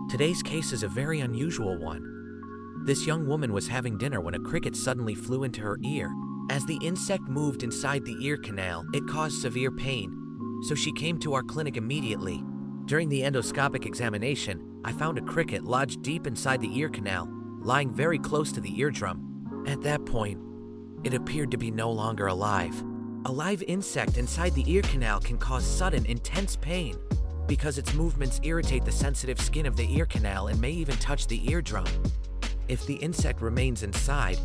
Today's case is a very unusual one. This young woman was having dinner when a cricket suddenly flew into her ear. As the insect moved inside the ear canal, it caused severe pain, so she came to our clinic immediately. During the endoscopic examination, I found a cricket lodged deep inside the ear canal, lying very close to the eardrum. At that point, it appeared to be no longer alive. A live insect inside the ear canal can cause sudden, intense pain because its movements irritate the sensitive skin of the ear canal and may even touch the eardrum. If the insect remains inside,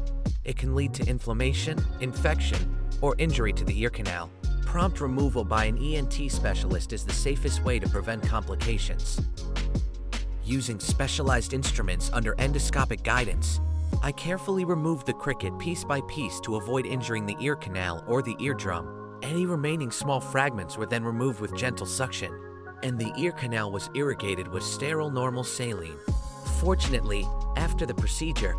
it can lead to inflammation, infection, or injury to the ear canal. Prompt removal by an ENT specialist is the safest way to prevent complications. Using specialized instruments under endoscopic guidance, I carefully removed the cricket piece by piece to avoid injuring the ear canal or the eardrum. Any remaining small fragments were then removed with gentle suction, and the ear canal was irrigated with sterile normal saline. Fortunately, after the procedure,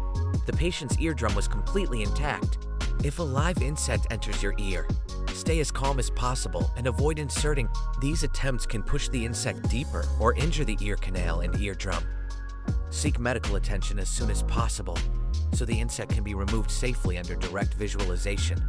the patient's eardrum was completely intact. If a live insect enters your ear, stay as calm as possible and avoid inserting. These attempts can push the insect deeper or injure the ear canal and eardrum. Seek medical attention as soon as possible so the insect can be removed safely under direct visualization.